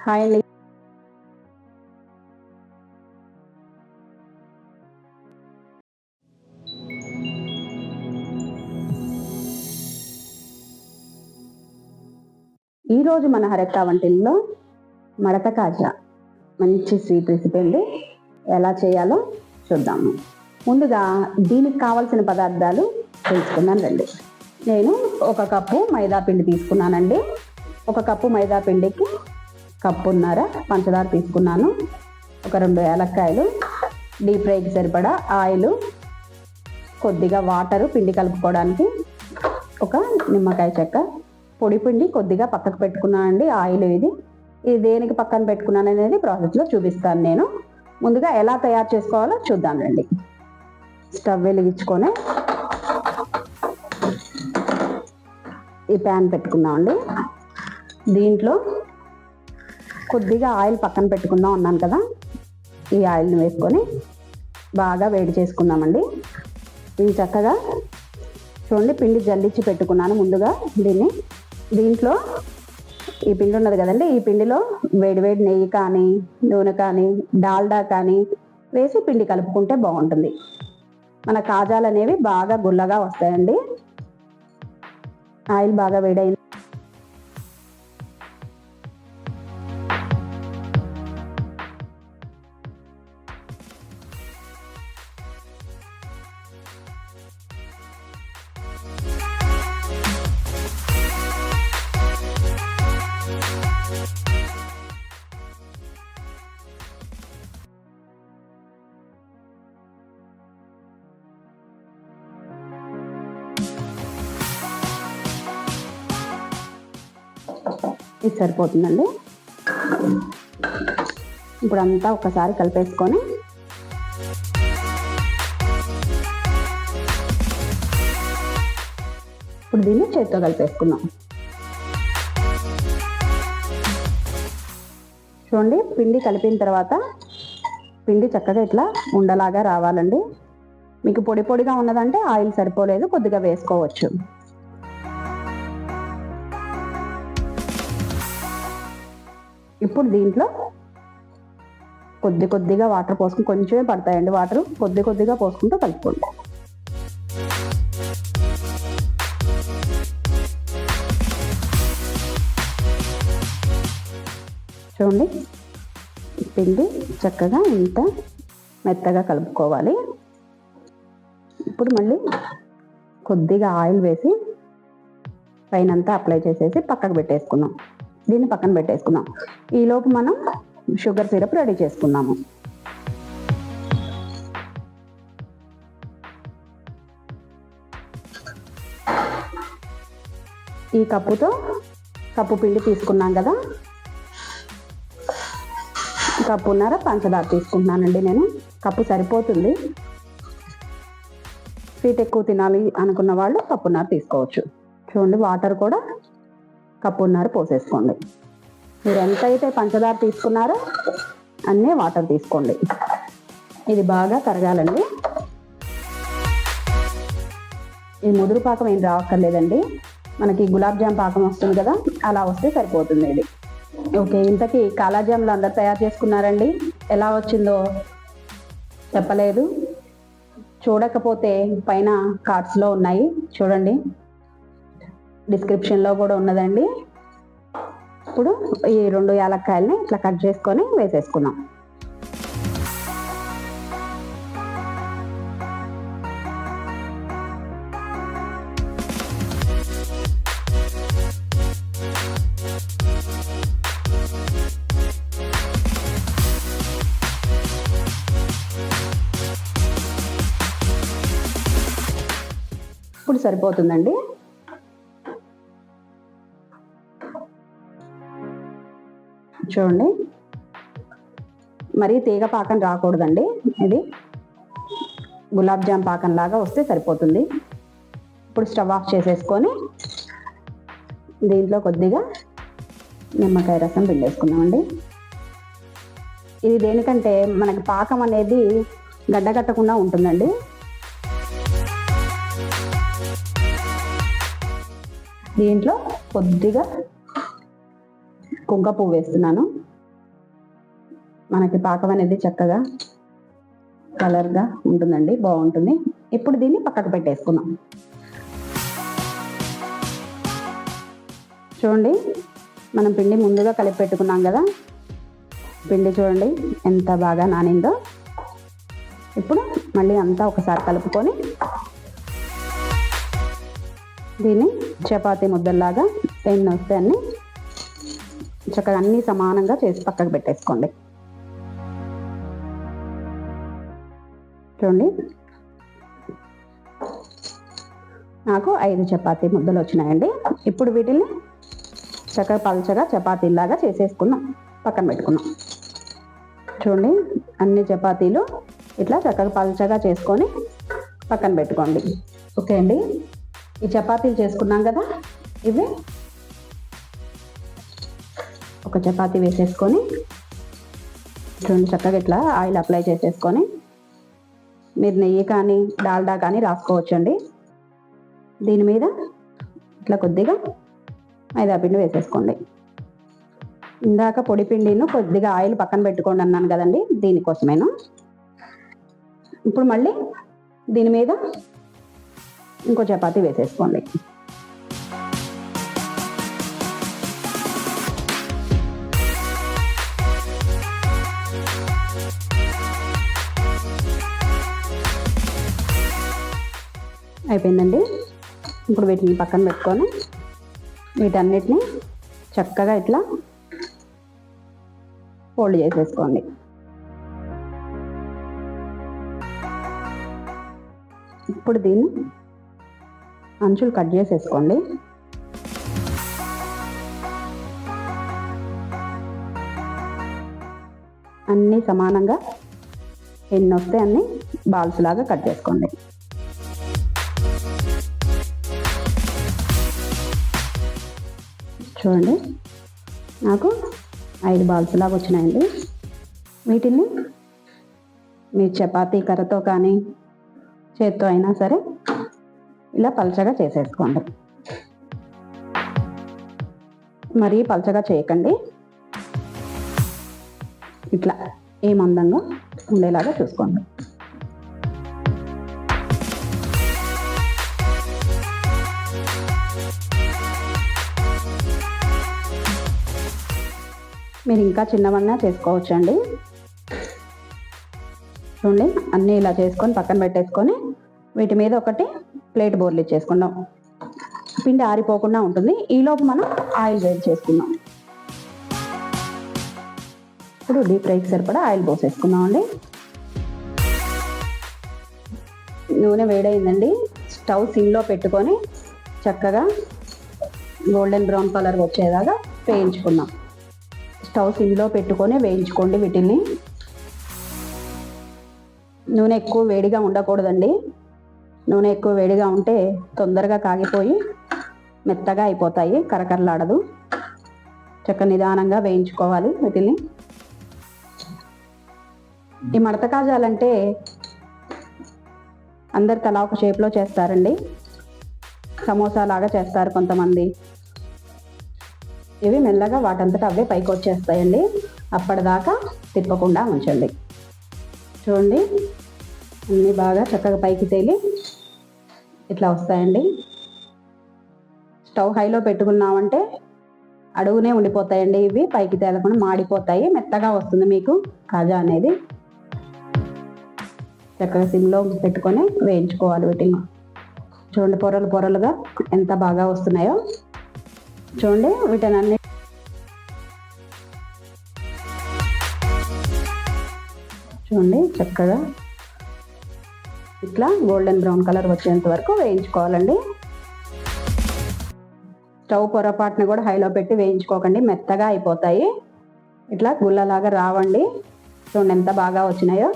Hi అండి. ఈరోజు మన హరెక్కా వంటిల్లో మడత కాజా మంచి స్వీట్ రెసిపీ అండి. ఎలా చేయాలో చూద్దాము. ముందుగా దీనికి కావలసిన పదార్థాలు తెలుసుకుందాం రండి. నేను 1 కప్పు మైదా పిండి తీసుకున్నానండి. 1 కప్పు మైదా పిండికి కప్పున్నర పంచదార తీసుకున్నాను. ఒక 2 యాలక్కాయలు, డీప్ ఫ్రైకి సరిపడా ఆయిల్, కొద్దిగా వాటరు పిండి కలుపుకోవడానికి, ఒక నిమ్మకాయ చెక్క, పొడి పిండి కొద్దిగా పక్కకు పెట్టుకున్నానండి. ఆయిల్ ఇది దేనికి పక్కన పెట్టుకున్నాను అనేది ప్రాసెస్లో చూపిస్తాను నేను. ముందుగా ఎలా తయారు చేసుకోవాలో చూద్దాం రండి. స్టవ్ వెలిగించుకొని ఈ ప్యాన్ పెట్టుకున్నామండి. దీంట్లో కొద్దిగా ఆయిల్ పక్కన పెట్టుకుందాం అన్నాను కదా, ఈ ఆయిల్ని వేసుకొని బాగా వేడి చేసుకుందామండి. ఇది చక్కగా చూడండి, పిండి జల్లించి పెట్టుకున్నాను ముందుగా. దీంట్లో ఈ పిండి ఉన్నది కదండి, ఈ పిండిలో వేడివేడి నెయ్యి కానీ, నూనె కానీ, డాల్డా కానీ వేసి పిండి కలుపుకుంటే బాగుంటుంది. మన కాజాలు అనేవి బాగా గుల్లగా వస్తాయండి. ఆయిల్ బాగా వేడైంది. ఇది సరిపోతుందండి. ఇప్పుడు అంతా ఒకసారి కలిపేసుకొని ఇప్పుడు దీన్ని చేతితో కలిపేసుకుందాం. చూడండి, పిండి కలిపిన తర్వాత పిండి చక్కగా ఇట్లా ఉండలాగా రావాలండి. మీకు పొడి పొడిగా ఉన్నదంటే ఆయిల్ సరిపోలేదు, కొద్దిగా వేసుకోవచ్చు. ఇప్పుడు దీంట్లో కొద్దిగా వాటర్ పోసుకుని, కొంచెమే పడతాయండి వాటర్, కొద్దిగా పోసుకుంటూ కలుపుకోండి. చూడండి, పిండి చక్కగా ఇంత మెత్తగా కలుపుకోవాలి. ఇప్పుడు మళ్ళీ కొద్దిగా ఆయిల్ వేసి పైనంతా అప్లై చేసేసి పక్కకు పెట్టేసుకుందాం. దీన్ని పక్కన పెట్టేసుకుందాం. ఈలోపు మనం షుగర్ సిరప్ రెడీ చేసుకున్నాము. ఈ కప్పు పిండి తీసుకున్నాం కదా, కప్పున్నర పంచదార తీసుకుంటున్నానండి నేను. కప్పు సరిపోతుంది. స్వీట్ ఎక్కువ తినాలి అనుకున్న వాళ్ళు కప్పున్నర తీసుకోవచ్చు. చూడండి, వాటర్ కూడా కప్పున్నర పోసేసుకోండి. మీరు ఎంతైతే పంచదార తీసుకున్నారో అన్నీ వాటర్ తీసుకోండి. ఇది బాగా కరగాలండి. ఈ ముదురు పాకం ఏం రావక్కర్లేదండి, మనకి గులాబ్ జామ్ పాకం వస్తుంది కదా, అలా వస్తే సరిపోతుంది ఇది. ఓకే, ఇంతకీ కాలాజామ్లో అందరు తయారు చేసుకున్నారండి? ఎలా వచ్చిందో చెప్పలేదు. చూడకపోతే పైన కార్డ్స్లో ఉన్నాయి చూడండి, డిస్క్రిప్షన్లో కూడా ఉన్నదండి. ఇప్పుడు ఈ 2 యాలక్కాయలని ఇట్లా కట్ చేసుకొని వేసేసుకుందాం. ఇప్పుడు సరిపోతుందండి. చూడండి, మరీ తీగ పాకం రాకూడదండి. ఇది గులాబ్ జామ్ పాకం లాగా వస్తే సరిపోతుంది. ఇప్పుడు స్టవ్ ఆఫ్ చేసేసుకొని దీంట్లో కొద్దిగా నిమ్మకాయ రసం పిండేసుకున్నామండి. ఇది దేనికంటే మనకి పాకం అనేది గడ్డగట్టకుండా ఉంటుందండి. దీంట్లో కొద్దిగా కుంకుమ పువ్వు వేస్తున్నాను. మనకి పాకం అనేది చక్కగా కలర్గా ఉంటుందండి, బాగుంటుంది. ఇప్పుడు దీన్ని పక్కకు పెట్టేసుకుందాం. చూడండి, మనం పిండి ముందుగా కలిపి పెట్టుకున్నాం కదా, పిండి చూడండి ఎంత బాగా నానిందో. ఇప్పుడు మళ్ళీ అంతా ఒకసారి కలుపుకొని దీన్ని చపాతీ ముద్దల్లాగా ఎన్ని వస్తే అన్ని చక్కగా అన్ని సమానంగా చేసి పక్కకు పెట్టేసుకోండి. చూడండి, నాకు 5 చపాతీ ముద్దలు వచ్చినాయండి. ఇప్పుడు వీటిని చక్కగా పల్చగా చపాతీలాగా చేసేసుకున్నాం, పక్కన పెట్టుకున్నాం. చూడండి, అన్ని చపాతీలు ఇట్లా చక్కగా పల్చగా చేసుకొని పక్కన పెట్టుకోండి. ఓకే అండి, ఈ చపాతీలు చేసుకున్నాం కదా, ఇవి ఒక చపాతీ వేసేసుకొని చూడండి చక్కగా ఇట్లా ఆయిల్ అప్లై చేసేసుకొని మీరు నెయ్యి కానీ డాల్డా కానీ రాసుకోవచ్చండి. దీని మీద ఇట్లా కొద్దిగా మైదా పిండి వేసేసుకోండి. ఇందాక పొడి పిండిను కొద్దిగా ఆయిల్ పక్కన పెట్టుకోండి అన్నాను కదండి, దీనికోసమేను. ఇప్పుడు మళ్ళీ దీని మీద ఇంకో చపాతీ వేసేసుకోండి. అయిపోయిందండి. ఇప్పుడు వీటిని పక్కన పెట్టుకొని వీటన్నిటిని చక్కగా ఇట్లా ఫోల్డ్ చేసేసుకోండి. ఇప్పుడు దీన్ని అంచులు కట్ చేసేసుకోండి. అన్నీ సమానంగా ఎన్ని వస్తే అన్ని బాల్స్ లాగా కట్ చేసుకోండి. చూడండి, నాకు 5 బాల్స్ లాగా వచ్చినాయండి. వీటిని మీ చపాతీ కర్రతో కానీ చేత్తో అయినా సరే ఇలా పల్చగా చేసేసుకోండి. మరీ పల్చగా చేయకండి, ఇట్లా ఏ మందంగా ఉండేలాగా చూసుకోండి. మీరు ఇంకా చిన్నవన్నా చేసుకోవచ్చండి. చూడండి, అన్నీ ఇలా చేసుకొని పక్కన పెట్టేసుకొని వీటి మీద ఒకటి ప్లేట్ బోర్లు ఇచ్చేసుకుందాం. పిండి ఆరిపోకుండా ఉంటుంది. ఈలోపు మనం ఆయిల్ వేడి చేసుకుందాం. ఇప్పుడు డీప్ ఫ్రైకి సరిపడా ఆయిల్ పోసేసుకుందాం అండి. నూనె వేడైందండి. స్టవ్ సిమ్లో పెట్టుకొని చక్కగా గోల్డెన్ బ్రౌన్ కలర్ వచ్చేదాకా వేయించుకుందాం. స్టవ్ సిమ్లో పెట్టుకొని వేయించుకోండి వీటిని. నూనె ఎక్కువ వేడిగా ఉండకూడదండి. నూనె ఎక్కువ వేడిగా ఉంటే తొందరగా కాగిపోయి మెత్తగా అయిపోతాయి, కరకరలాడదు. చక్క నిదానంగా వేయించుకోవాలి వీటిని. ఈ మడత కాజాలంటే అందరు తలా ఒక షేప్లో చేస్తారండి. సమోసా లాగా చేస్తారు కొంతమంది. ఇవి మెల్లగా వాటంతట అవే పైకి వచ్చేస్తాయండి. అప్పటిదాకా తిప్పకుండా ఉంచండి. చూడండి, అన్నీ బాగా చక్కగా పైకి తేలి ఇట్లా వస్తాయండి. స్టవ్ హైలో పెట్టుకున్నామంటే అడుగునే ఉండిపోతాయండి. ఇవి పైకి తేలకుండా మాడిపోతాయి, మెత్తగా వస్తుంది మీకు కాజా అనేది. చక్కగా సిమ్లో పెట్టుకొని వేయించుకోవాలి వీటిని. చూడండి, పొరలు పొరలుగా ఎంత బాగా వస్తున్నాయో. చూడండి, వీటిని అన్ని చూడండి చక్కగా ఇట్లా గోల్డెన్ బ్రౌన్ కలర్ వచ్చేంత వరకు వేయించుకోవాలండి. స్టవ్ పొరపాటుని కూడా హైలో పెట్టి వేయించుకోకండి, మెత్తగా అయిపోతాయి. ఇట్లా గుల్లలాగా రావండి. చూడండి ఎంత బాగా వచ్చినాయో.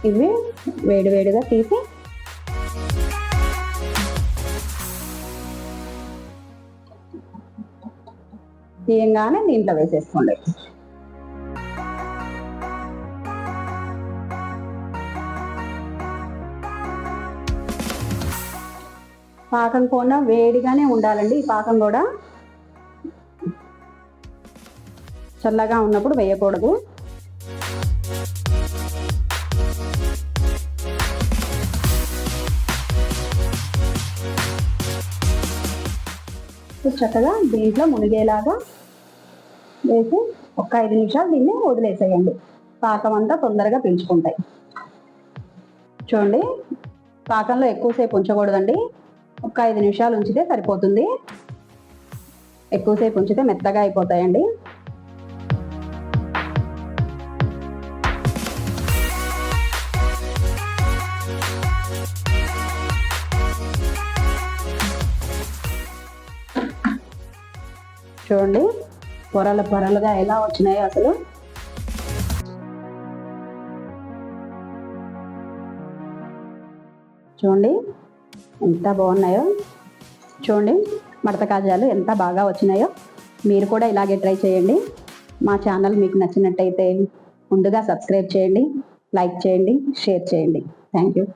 ఇవి వేడివేడిగా తీసి తీయంగానే దీంట్లో వేసేసుకోండి. పాకం కూడా వేడిగానే ఉండాలండి. ఈ పాకం కూడా చల్లగా ఉన్నప్పుడు వేయకూడదు. చక్కగా దీంట్లో మునిగేలాగా వేసి ఒక 5 నిమిషాలు దీన్ని వదిలేసేయండి. పాకం అంతా తొందరగా పీల్చుకుంటాయి. చూడండి, పాకంలో ఎక్కువసేపు ఉంచకూడదండి. ఒక 5 నిమిషాలు ఉంచితే సరిపోతుంది. ఎక్కువసేపు ఉంచితే మెత్తగా అయిపోతాయండి. చూడండి, పొరలు పొరలుగా ఎలా వచ్చినాయో అసలు. చూడండి ఎంత బాగున్నాయో. చూడండి, మడత కాజాలు ఎంత బాగా వచ్చినాయో. మీరు కూడా ఇలాగే ట్రై చేయండి. మా ఛానల్ మీకు నచ్చినట్టయితే ముందుగా సబ్స్క్రైబ్ చేయండి, లైక్ చేయండి, షేర్ చేయండి. Thank you.